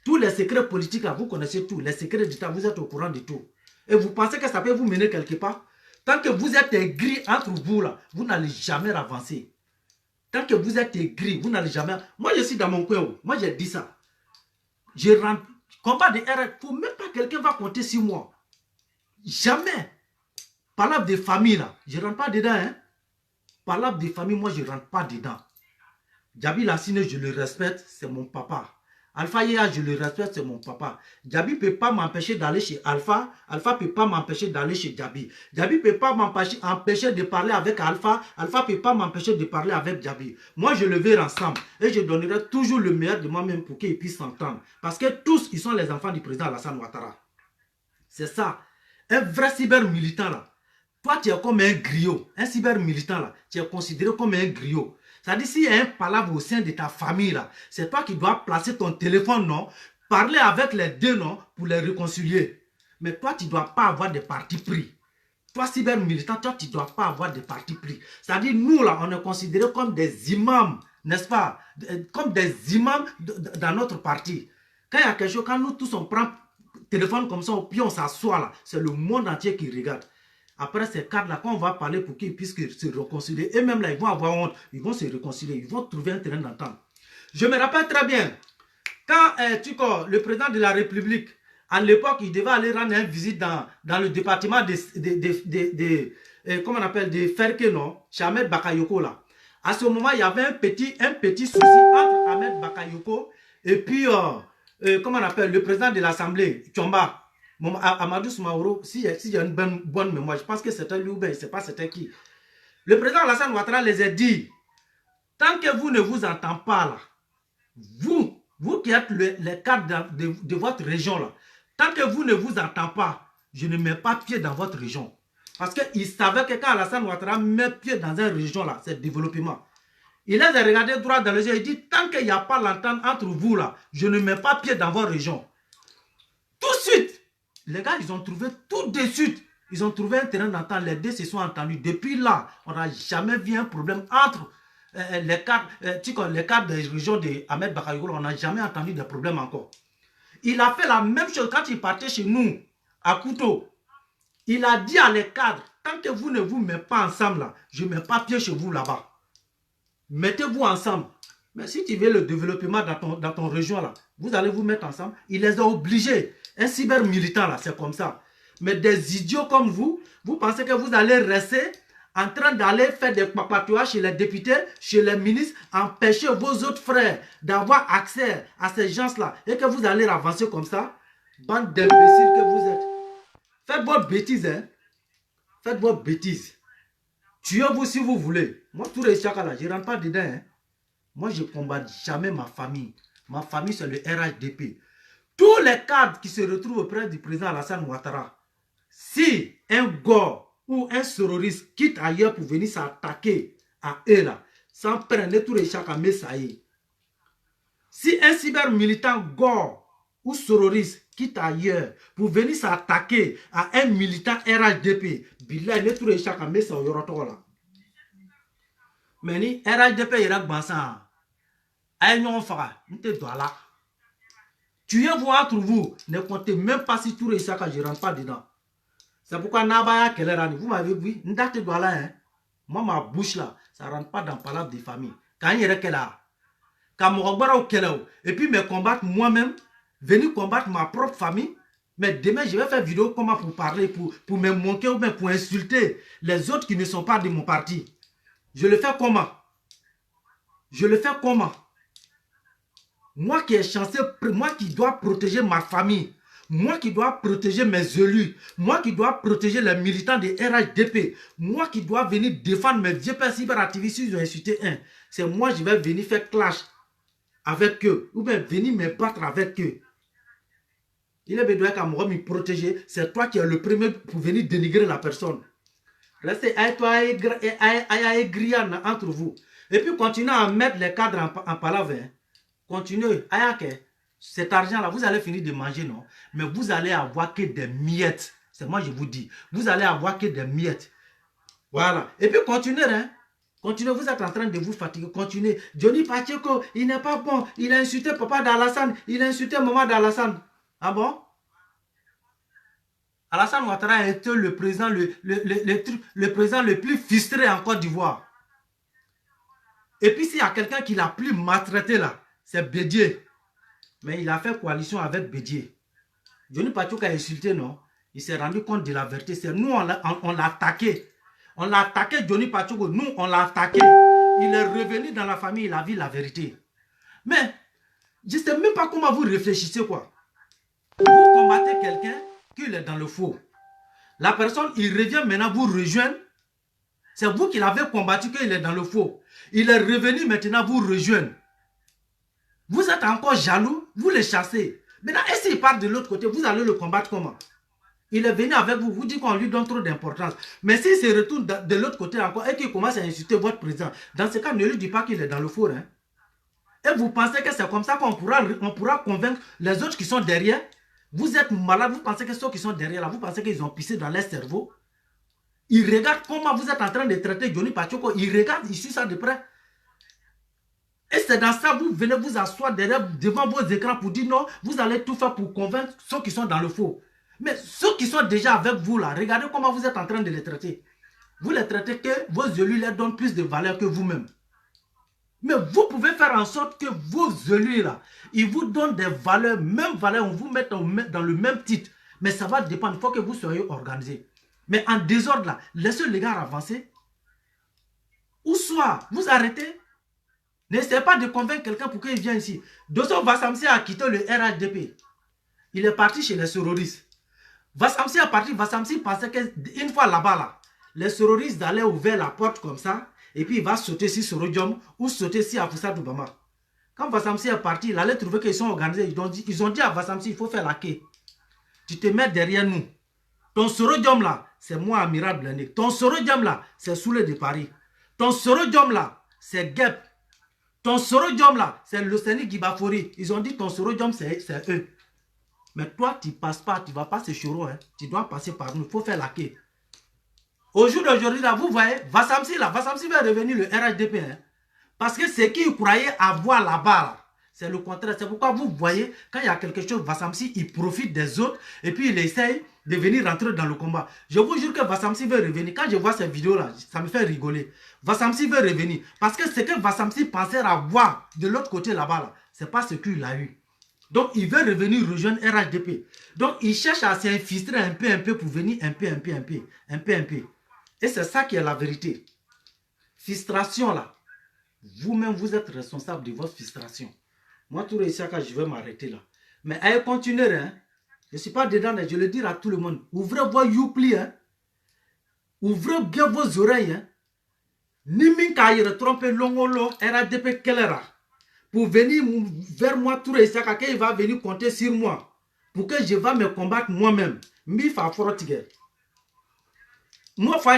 Tous les secrets politiques là, vous connaissez tout. Les secrets d'État, vous êtes au courant de tout. Et vous pensez que ça peut vous mener quelque part? Tant que vous êtes aigris entre vous là, vous n'allez jamais avancer. Tant que vous êtes aigris, vous n'allez jamais... Moi, je suis dans mon coin. Moi, j'ai dit ça. Je rentre... Combat de RR, il ne faut même pas quelqu'un va compter sur moi. Jamais. Palabre de famille, là, je ne rentre pas dedans. Hein? Palabre de famille, moi, je ne rentre pas dedans. Djabi Lassine, je le respecte, c'est mon papa. Alpha Yéa, je le respecte, c'est mon papa. Djabi ne peut pas m'empêcher d'aller chez Alpha. Alpha ne peut pas m'empêcher d'aller chez Djabi. Djabi ne peut pas m'empêcher de parler avec Alpha. Alpha ne peut pas m'empêcher de parler avec Djabi. Moi, je le verrai ensemble. Et je donnerai toujours le meilleur de moi-même pour qu'ils puissent s'entendre. Parce que tous, ils sont les enfants du président Alassane Ouattara. C'est ça. Un vrai cyber-militant là. Toi, tu es comme un griot. Un cyber-militant là. Tu es considéré comme un griot. C'est-à-dire, s'il y a un palabre au sein de ta famille, là, c'est toi qui dois placer ton téléphone, non? Parler avec les deux, non? Pour les réconcilier. Mais toi, tu ne dois pas avoir de parti pris. Toi, cyber-militant, toi, tu ne dois pas avoir de parti pris. C'est-à-dire, nous, là, on est considérés comme des imams, n'est-ce pas? Comme des imams dans notre parti. Quand il y a quelque chose, quand nous tous, on prend le téléphone comme ça, puis on s'assoit là, c'est le monde entier qui regarde. Après ces cadres-là, quand on va parler pour qu'ils puissent se réconcilier, et même là, ils vont avoir honte, ils vont se réconcilier, ils vont trouver un terrain d'entente. Je me rappelle très bien, quand le président de la République, à l'époque, il devait aller rendre une visite dans le département comment on appelle, de Ferke, non, chez Ahmed Bakayoko, là. À ce moment, il y avait un petit souci entre Ahmed Bakayoko et puis, comment on appelle, le président de l'Assemblée, Tchomba. Amadou Soumaoro, s'il y a une bonne mémoire, je pense que c'était lui ou bien, je ne sais pas c'était qui. Le président Alassane Ouattara les a dit, tant que vous ne vous entendez pas là, vous qui êtes les cadres de votre région là, tant que vous ne vous entendez pas, je ne mets pas pied dans votre région. Parce qu'il savait que quand Alassane Ouattara met pied dans une région là, c'est le développement. Il les a regardés droit dans les yeux, il dit, tant qu'il n'y a pas l'entente entre vous là, je ne mets pas pied dans votre région. Tout de suite, les gars, ils ont trouvé tout de suite. Ils ont trouvé un terrain d'entente. Les deux se sont entendus. Depuis là, on n'a jamais vu un problème entre les cadres des régions d'Ahmed Bakayoko. On n'a jamais entendu de problème encore. Il a fait la même chose quand il partait chez nous, à Couteau. Il a dit à les cadres, tant que vous ne vous mettez pas ensemble, là, je ne mets pas pied chez vous là-bas. Mettez-vous ensemble. Mais si tu veux le développement dans ton région, là, vous allez vous mettre ensemble. Il les a obligés. Un cyber-militant, là, c'est comme ça. Mais des idiots comme vous pensez que vous allez rester en train d'aller faire des papatouages chez les députés, chez les ministres, empêcher vos autres frères d'avoir accès à ces gens-là et que vous allez avancer comme ça. Bande d'imbéciles que vous êtes. Faites votre bêtise, hein. Faites votre bêtise. Tuez-vous si vous voulez. Moi, tout les chaka là, je ne rentre pas dedans. Hein. Moi, je ne combats jamais ma famille. Ma famille, c'est le RHDP. Tous les cadres qui se retrouvent auprès du président Alassane Ouattara, si un gars ou un terroriste quitte ailleurs pour venir s'attaquer à eux là, sans prendre tous les chaka, mais ça y est. Si un cyber-militant gars ou terroriste quitte ailleurs pour venir s'attaquer à un militant RHDP, Billah, ne tous les chaka, mais ça y est là. Mais ni RHDP Irak Bansan, aïe non fera, ne te dois là. Tuez-vous entre vous, ne comptez même pas si tout réussit quand je ne rentre pas dedans. C'est pourquoi Nabaya Kelerani, vous m'avez vu, n'date doit là, hein. Moi, ma bouche là, ça ne rentre pas dans la palabre des familles. Quand il y a là, quand je et puis me combattre moi-même, venir combattre ma propre famille, mais demain, je vais faire vidéo comment pour parler, pour me manquer ou bien pour insulter les autres qui ne sont pas de mon parti. Je le fais comment? Je le fais comment? Moi qui est chanceux, moi qui dois protéger ma famille, moi qui dois protéger mes élus, moi qui dois protéger les militants des RHDP, moi qui dois venir défendre mes vieux pères cyberactivistes s'ils ont insulté un. C'est moi qui vais venir faire clash avec eux, ou bien venir me battre avec eux. Il est besoin qu'à moi me protéger, c'est toi qui es le premier pour venir dénigrer la personne. Restez grillade entre vous. Et puis continuez à mettre les cadres en palaver. Hein. Continuez. Cet argent-là, vous allez finir de manger, non? Mais vous allez avoir que des miettes. C'est moi, je vous dis. Vous allez avoir que des miettes. Voilà. Et puis continuez, hein? Continuez, vous êtes en train de vous fatiguer. Continuez. Johnny Pacheco, il n'est pas bon. Il a insulté papa d'Alassane. Il a insulté maman d'Alassane. Ah bon? Alassane Ouattara était le président le président le plus frustré en Côte d'Ivoire. Et puis s'il y a quelqu'un qui l'a plus maltraité là, c'est Bédié. Mais il a fait coalition avec Bédié. Johnny Pacheco a insulté, non? Il s'est rendu compte de la vérité. C'est nous, on l'a attaqué. On l'a attaqué, Johnny Pacheco. Nous, on l'a attaqué. Il est revenu dans la famille, il a vu la vérité. Mais, je ne sais même pas comment vous réfléchissez, quoi. Vous combattez quelqu'un qu'il est dans le faux. La personne, il revient maintenant vous rejoindre. C'est vous qui l'avez combattu qu'il est dans le faux. Il est revenu maintenant vous rejoindre. Vous êtes encore jaloux, vous le chassez. Maintenant, et s'il part de l'autre côté, vous allez le combattre comment? Il est venu avec vous, vous dites qu'on lui donne trop d'importance. Mais s'il se retourne de l'autre côté encore et qu'il commence à insulter votre président, dans ce cas, ne lui dites pas qu'il est dans le faux. Hein? Et vous pensez que c'est comme ça qu'on pourra convaincre les autres qui sont derrière? Vous êtes malade, vous pensez que ceux qui sont derrière là, vous pensez qu'ils ont pissé dans leur cerveau? Ils regardent comment vous êtes en train de traiter Johnny Pacheco, ils regardent ici ça de près. Et c'est dans ça, vous venez vous asseoir devant vos écrans pour dire non, vous allez tout faire pour convaincre ceux qui sont dans le faux. Mais ceux qui sont déjà avec vous là, regardez comment vous êtes en train de les traiter. Vous les traitez que vos élus leur donnent plus de valeur que vous-même. Mais vous pouvez faire en sorte que vos élus là, ils vous donnent des valeurs, même valeurs, on vous met dans le même titre. Mais ça va dépendre, il faut que vous soyez organisé. Mais en désordre là, laissez les gars avancer. Ou soit, vous arrêtez. N'essayez pas de convaincre quelqu'un pour qu'il vienne ici. Dosso Vassamsi a quitté le RHDP. Il est parti chez les terroristes. Vassamsi est parti, Vassamsi pensait qu'une fois là-bas, là, les terroristes allaient ouvrir la porte comme ça, et puis il va sauter sur Sorodium ou sauter sur Afoussa Doubama. Quand Vassamsi est parti, il allait trouver qu'ils sont organisés. Ils ont dit à Vassamsi, il faut faire la quai. Tu te mets derrière nous. Ton Sorodium là, c'est moi, Amiral Blendé. Ton Sorodium là, c'est Soulé de Paris. Ton Sorodium là, c'est Guep. Ton Sorodium là, c'est l'Océanie Gibafori. Ils ont dit ton Sorodium, c'est eux. Mais toi, tu ne passes pas, tu ne vas pas ce choro. Hein. Tu dois passer par nous. Il faut faire la quai. Au jour d'aujourd'hui, là, vous voyez, Vassamsi va revenir le RHDP. Hein. Parce que ce qu'ils croyaient avoir là-bas, C'est le contraire. C'est pourquoi vous voyez, quand il y a quelque chose, Vassamsi, il profite des autres et puis il essaye de venir rentrer dans le combat. Je vous jure que Vassamsi veut revenir. Quand je vois cette vidéo-là, ça me fait rigoler. Vassamsi veut revenir. Parce que ce que Vassamsi pensait avoir de l'autre côté là-bas, là, c'est pas ce qu'il a eu. Donc, il veut revenir rejoindre RHDP. Donc, il cherche à s'infiltrer un peu pour venir un peu. Et c'est ça qui est la vérité. Frustration là. Vous-même, vous êtes responsable de votre frustration. Moi, tout réussi à je vais m'arrêter là. Mais allez, continuez, hein. Je ne suis pas dedans, je le dis à tout le monde. Ouvrez vos youpli, hein. Ouvrez bien vos oreilles, hein. Nimin Kaïre trompe Longolo, RADP Kelera. Pour venir vers moi, tout réussi à il va venir compter sur moi. Pour que je vais me combattre moi-même. Mi fa forotige. Moi, fa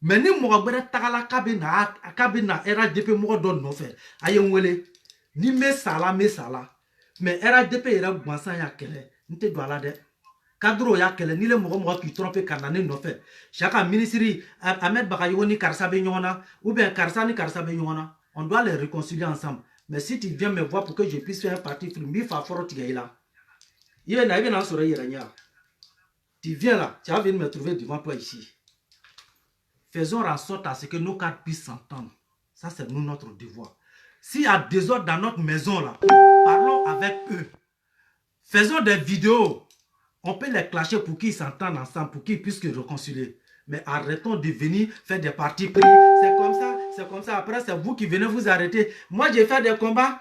mais ni mo gbere tagala kabina RADP mo don no fe ayewele ni me sala mais RADP era gbansan ya kele nte do ala de cadre ya kele ni le mo qui trompe kanane no fe chaque ministre Ahmed Bakayo ni Karsa be nyona ou bien Karsa ni Karsa be nyona on doit les réconcilier ensemble. Mais si tu viens me voir pour que je puisse faire un parti mi fa foro tigela il est na soro yeranya tu viens là tu vas venir me trouver devant toi ici. Faisons en sorte à ce que nos cadres puissent s'entendre. Ça, c'est nous notre devoir. S'il y a des autres dans notre maison, là, parlons avec eux. Faisons des vidéos. On peut les clasher pour qu'ils s'entendent ensemble, pour qu'ils puissent se réconcilier. Mais arrêtons de venir faire des partis pris. C'est comme ça, c'est comme ça. Après, c'est vous qui venez vous arrêter. Moi, j'ai fait des combats.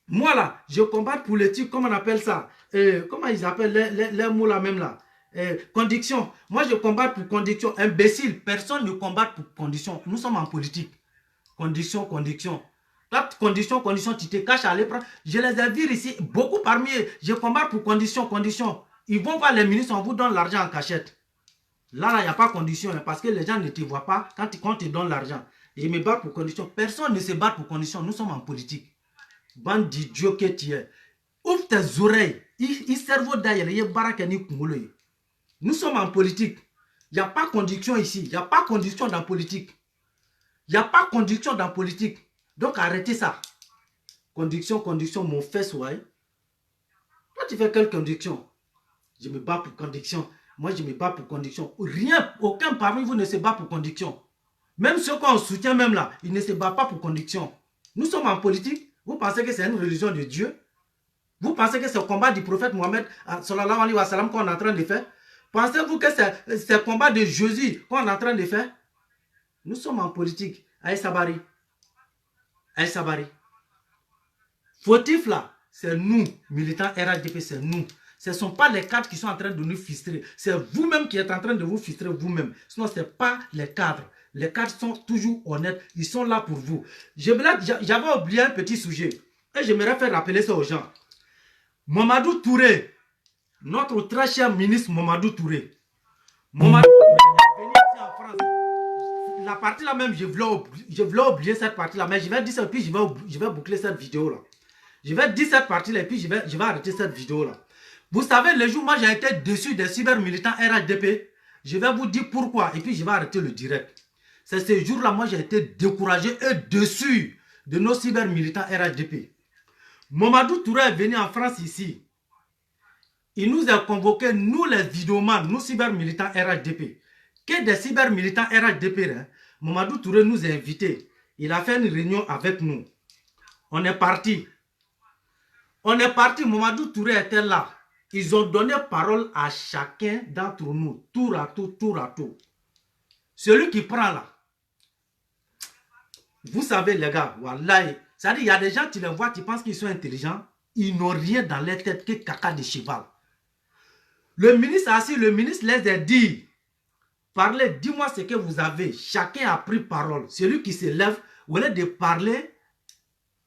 Moi, là, je combat pour les types, comment on appelle ça? Comment ils appellent les mots là même là? Condition. Moi, je combat pour condition. Imbécile. Personne ne combat pour condition. Nous sommes en politique. Condition. La condition, tu te caches à aller prendre. Je les ai vus ici. Beaucoup parmi eux. Je combat pour condition. Ils vont voir les ministres, on vous donne l'argent en cachette. Là, il n'y a pas condition. Parce que les gens ne te voient pas quand tu donnes l'argent. Je me bats pour condition. Personne ne se bat pour condition. Nous sommes en politique. Bande d'idiots que tu es. Ouvre tes oreilles. Il cerveau d'ailleurs. Il y a barakani kumoloye. Nous sommes en politique. Il n'y a pas condition ici. Il n'y a pas condition dans la politique. Donc arrêtez ça. Condition, mon fesse, ouais. Toi, tu fais quelle condition? Je me bats pour condition. Moi, je me bats pour condition. Rien, aucun parmi vous ne se bat pour condition. Même ceux qu'on soutient même là, ils ne se battent pas pour condition. Nous sommes en politique. Vous pensez que c'est une religion de Dieu? Vous pensez que c'est le combat du prophète Mohammed sallallahu alayhi wa sallam qu'on est en train de faire? Pensez-vous que c'est le combat de Jésus qu'on est en train de faire? Nous sommes en politique. Aïe Sabari. Fautif là, c'est nous, militants RHDP, c'est nous. Ce ne sont pas les cadres qui sont en train de nous frustrer. C'est vous-même qui êtes en train de vous frustrer vous-même. Sinon, ce n'est pas les cadres. Les cadres sont toujours honnêtes. Ils sont là pour vous. J'avais oublié un petit sujet. Et j'aimerais faire rappeler ça aux gens. Mamadou Touré, notre très cher ministre Mamadou Touré. Mamadou Touré est venu ici en France. La partie là même, je voulais oublier cette partie là. Mais je vais dire ça et puis je vais boucler cette vidéo là. Je vais dire cette partie là et puis je vais arrêter cette vidéo là. Vous savez, le jour où moi j'ai été déçu des cyber-militants RHDP, je vais vous dire pourquoi et puis je vais arrêter le direct. C'est ce jour là, moi j'ai été découragé et déçu de nos cyber-militants RHDP. Mamadou Touré est venu en France ici. Il nous a convoqué, nous les vidéomans, nous cyber-militants RHDP. Que des cyber-militants RHDP, hein? Mamadou Touré nous a invités. Il a fait une réunion avec nous. On est parti. Mamadou Touré était là. Ils ont donné parole à chacun d'entre nous, tour à tour. Celui qui prend là. Vous savez les gars, wallahi, c'est-à-dire il y a des gens, tu les vois, tu penses qu'ils sont intelligents. Ils n'ont rien dans leur tête que caca de cheval. Le ministre assis, le ministre les a dit, parlez, dis-moi ce que vous avez. Chacun a pris parole. Celui qui se lève, au lieu de parler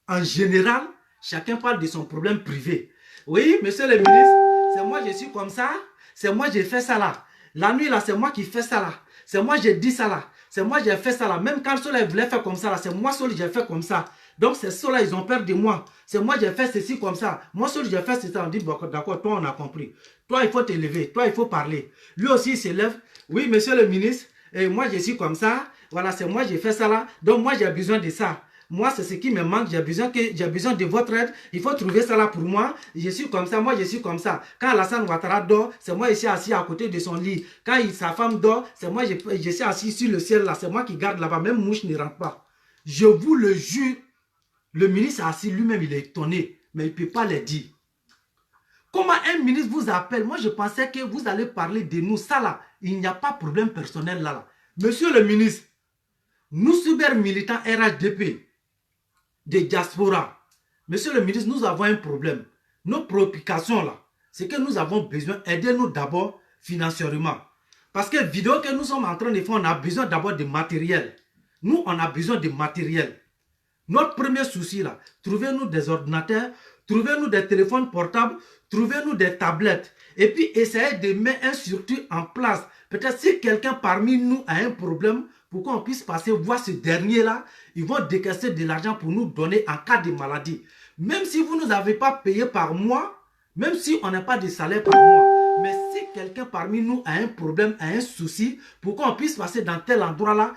en général, chacun parle de son problème privé. Oui, monsieur le ministre, c'est moi je suis comme ça, c'est moi j'ai fait ça là. La nuit là, c'est moi qui fais ça là. C'est moi j'ai dit ça là. C'est moi j'ai fait ça là. Même quand ceux-là voulaient faire comme ça là, c'est moi seul j'ai fait comme ça. Donc c'est ceux-là, ils ont peur de moi. C'est moi j'ai fait ceci comme ça. Moi seul j'ai fait ceci. On dit d'accord, toi on a compris. Toi il faut te lever, toi il faut parler. Lui aussi il se lève. Oui, monsieur le ministre, et moi je suis comme ça. Voilà, c'est moi j'ai fait ça là. Donc moi j'ai besoin de ça. moi c'est ce qui me manque, j'ai besoin de votre aide, il faut trouver ça là pour moi, je suis comme ça, moi je suis comme ça. Quand Alassane Ouattara dort, c'est moi ici assis à côté de son lit. Quand sa femme dort, c'est moi je suis assis sur le ciel là, c'est moi qui garde là-bas, même mouche ne rentre pas. Je vous le jure, le ministre assis lui-même, il est étonné, mais il ne peut pas le dire. Comment un ministre vous appelle? Moi, je pensais que vous allez parler de nous. Ça là, il n'y a pas de problème personnel là. Monsieur le ministre, nous cyber militants RHDP de diaspora, monsieur le ministre, nous avons un problème. Nos préoccupations là, c'est que nous avons besoin d'aider-nous d'abord financièrement. Parce que vidéo que nous sommes en train de faire, on a besoin d'abord de matériel. Nous, on a besoin de matériel. Notre premier souci là, trouvez-nous des ordinateurs, trouvez-nous des téléphones portables, trouvez-nous des tablettes. Et puis, essayez de mettre un circuit en place. Peut-être si quelqu'un parmi nous a un problème, pour qu'on puisse passer voir ce dernier-là, ils vont décaisser de l'argent pour nous donner en cas de maladie. Même si vous ne nous avez pas payé par mois, même si on n'a pas de salaire par mois, mais si quelqu'un parmi nous a un problème, a un souci, pour qu'on puisse passer dans tel endroit-là,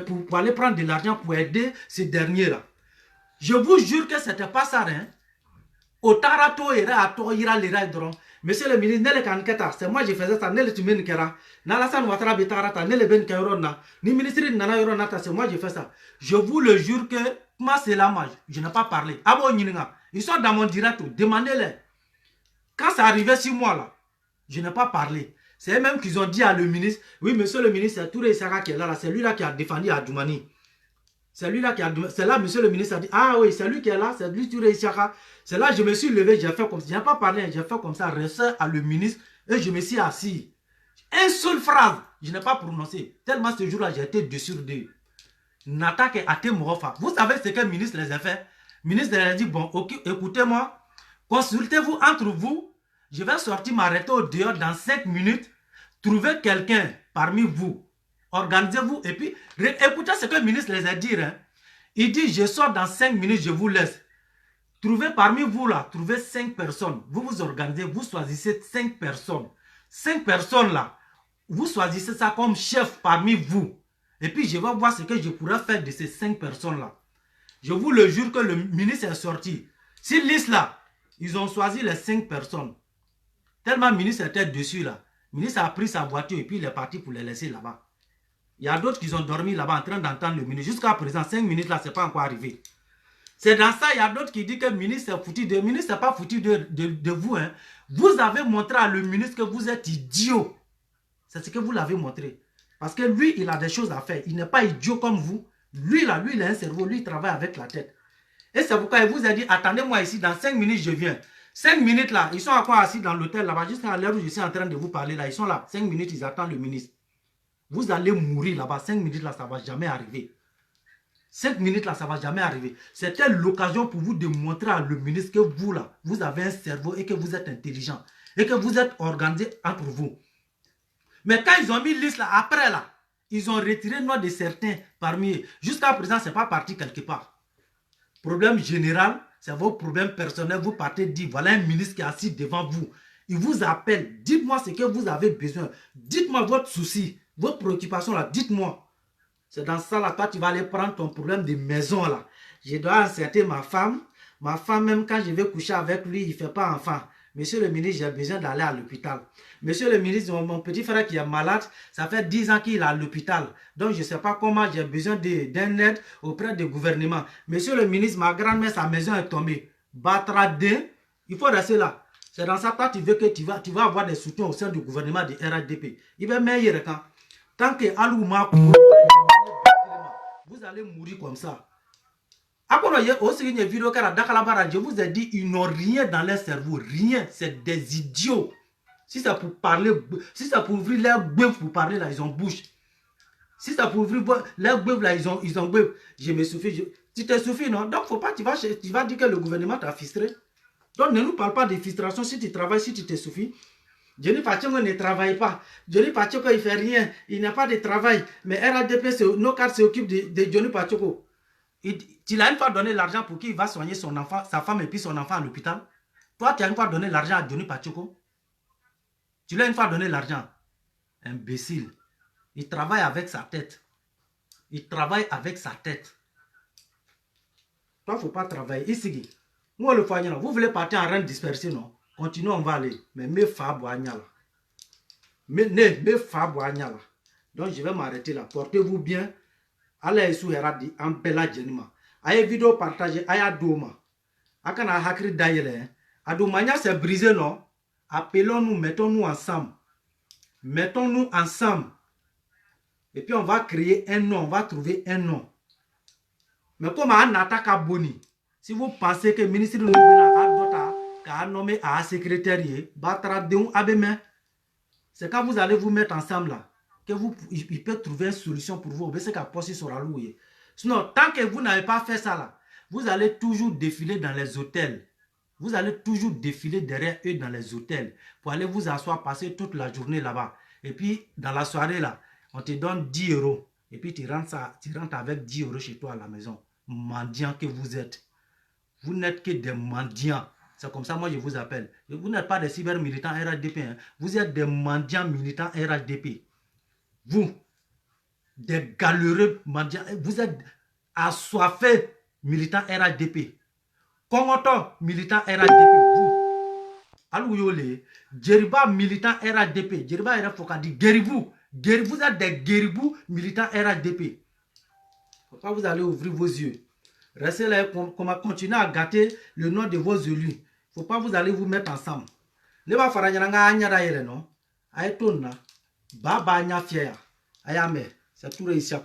pour aller prendre de l'argent pour aider ce dernier-là. Je vous jure que ce n'était pas ça, hein. Otarato era ato ira lera dron. Monsieur le ministre, nele kanketa, c'est moi je faisais ça, nele tumen kera. Nalasan Ouattara betarata, nele ben kayorona. Ni ministre nana yoronata, c'est moi je fais ça. Je vous le jure que, moi c'est la mage, je n'ai pas parlé. Abo Nyininga, ils sont dans mon direct, demandez-les. Quand ça arrivait sur moi là, je n'ai pas parlé. C'est même qu'ils ont dit à le ministre, oui monsieur le ministre, c'est Touré Issaka qui est là, c'est lui là qui a défendu Adjoumani. C'est lui là qui a... C'est là, monsieur le ministre a dit, ah oui, c'est lui qui est là, c'est lui Touré Issaka. C'est là, je me suis levé, j'ai fait comme ça. Je n'ai pas parlé, j'ai fait comme ça, resté à le ministre, et je me suis assis. Une seule phrase, je n'ai pas prononcé. Tellement ce jour-là, j'ai été dessus de Natake Ate Morofa. Vous savez ce que le ministre les a fait? Le ministre les a dit, bon, ok, écoutez-moi, consultez-vous entre vous, je vais sortir m'arrêter au dehors dans 5 minutes, trouvez quelqu'un parmi vous. Organisez-vous et puis écoutez ce que le ministre les a dit. Hein. Il dit, je sors dans 5 minutes, je vous laisse. Trouvez parmi vous là, trouvez 5 personnes. Vous vous organisez, vous choisissez 5 personnes. 5 personnes là, vous choisissez ça comme chef parmi vous. Et puis je vais voir ce que je pourrais faire de ces 5 personnes là. Je vous le jure que le ministre est sorti. Cette liste là, ils ont choisi les 5 personnes. Tellement le ministre était dessus là. Le ministre a pris sa voiture et puis il est parti pour les laisser là-bas. Il y a d'autres qui ont dormi là-bas en train d'entendre le ministre. Jusqu'à présent, 5 minutes là, ce n'est pas encore arrivé. C'est dans ça, il y a d'autres qui disent que le ministre est foutu de... Le ministre n'est pas foutu de vous. Hein. Vous avez montré à le ministre que vous êtes idiot. C'est ce que vous l'avez montré. Parce que lui, il a des choses à faire. Il n'est pas idiot comme vous. Lui, là, lui, il a un cerveau. Lui, il travaille avec la tête. Et c'est pourquoi il vous a dit, attendez-moi ici, dans 5 minutes, je viens. 5 minutes là, ils sont encore assis dans l'hôtel là-bas. Jusqu'à l'heure où je suis en train de vous parler là, ils sont là. 5 minutes, ils attendent le ministre. Vous allez mourir là-bas. 5 minutes là, ça ne va jamais arriver. 5 minutes là, ça ne va jamais arriver. C'était l'occasion pour vous de montrer à le ministre que vous là, vous avez un cerveau et que vous êtes intelligent. Et que vous êtes organisé entre vous. Mais quand ils ont mis liste là, après là, ils ont retiré noix de certains parmi eux. Jusqu'à présent, ce n'est pas parti quelque part. Problème général, c'est vos problèmes personnels. Vous partez dire, voilà un ministre qui est assis devant vous. Il vous appelle. Dites-moi ce que vous avez besoin. Dites-moi votre souci. Vos préoccupations là, dites-moi. C'est dans ça là, toi tu vas aller prendre ton problème de maison là. Je dois insérer ma femme. Ma femme, même quand je vais coucher avec lui, il ne fait pas enfant. Monsieur le ministre, j'ai besoin d'aller à l'hôpital. Monsieur le ministre, mon petit frère qui est malade, ça fait 10 ans qu'il est à l'hôpital. Donc je ne sais pas comment j'ai besoin d'un aide auprès du gouvernement. Monsieur le ministre, ma grand-mère, sa maison est tombée. Batradin, il faut rester là. C'est dans ça que tu veux que tu vas avoir des soutiens au sein du gouvernement de RHDP. Il va meilleur quand. Tant que Alouma, vous allez mourir comme ça. Je vous ai dit, ils n'ont rien dans leur cerveau. Rien. C'est des idiots. Si ça pour parler, si ça pour ouvrir leur bœuf pour parler, là, ils ont bouche. Si ça pour ouvrir leur bœuf, là, ils ont bœuf. Je me suffis. Tu te suffis, non? Donc, faut pas, tu vas dire que le gouvernement t'a frustré. Donc, ne nous parle pas de frustration. Si tu travailles, si tu te suffis. Johnny Pachongo ne travaille pas. Johnny Pachongo, il ne fait rien. Il n'a pas de travail. Mais RADP, nos cartes s'occupent de Johnny Pachongo. Tu l'as une fois donné l'argent pour qu'il va soigner son enfant, sa femme et puis son enfant à l'hôpital. Toi, tu as une fois donné l'argent à Johnny Pachongo. Tu l'as une fois donné l'argent. Imbécile. Il travaille avec sa tête. Il travaille avec sa tête. Toi, faut pas travailler. Ici, moi, le foyer, vous voulez partir en rente dispersée, non? Continuons, on va aller. Mais mes fabou agnala. Mes fabou agnala. Donc, je vais m'arrêter là. Portez-vous bien. Allez sous Heradi, en bella genima. Aye vidéo partagée, aye adoma. Akana hakri d'ailleurs. Adomania c'est brisé, non? Appelons-nous, mettons-nous ensemble. Mettons-nous ensemble. Et puis on va créer un nom, on va trouver un nom. Mais comme on attaque à Boni, si vous pensez que le ministre de l'Éducation a nommé à secrétaire, c'est quand vous allez vous mettre ensemble là, que il peut trouver une solution pour vous. C'est qu'à passer sur la louée. Sinon, tant que vous n'avez pas fait ça là, vous allez toujours défiler dans les hôtels. Vous allez toujours défiler derrière eux dans les hôtels pour aller vous asseoir, passer toute la journée là-bas. Et puis, dans la soirée là, on te donne 10 euros. Et puis, tu rentres avec 10 euros chez toi à la maison. Mendiant que vous êtes. Vous n'êtes que des mendiants. C'est comme ça, moi, je vous appelle. Vous n'êtes pas des cyber-militants RHDP. Hein. Vous êtes des mendiants militants RHDP. Vous, des galéreux mendiants. Vous êtes assoiffés militants RHDP. Kongoto, militant RHDP, vous. Alouyoule, Djeriba, militant RHDP. Djeriba, RHDP, guéribou. Vous êtes des guéribous militants RHDP. Faut pas vous allez ouvrir vos yeux. Restez là, qu'on va continuer à gâter le nom de vos élus. Faut pas vous allez vous mettre ensemble. Ne va faire rien, non? Aïe, tourne, baba, nya fier. Ayame, c'est tout réussi à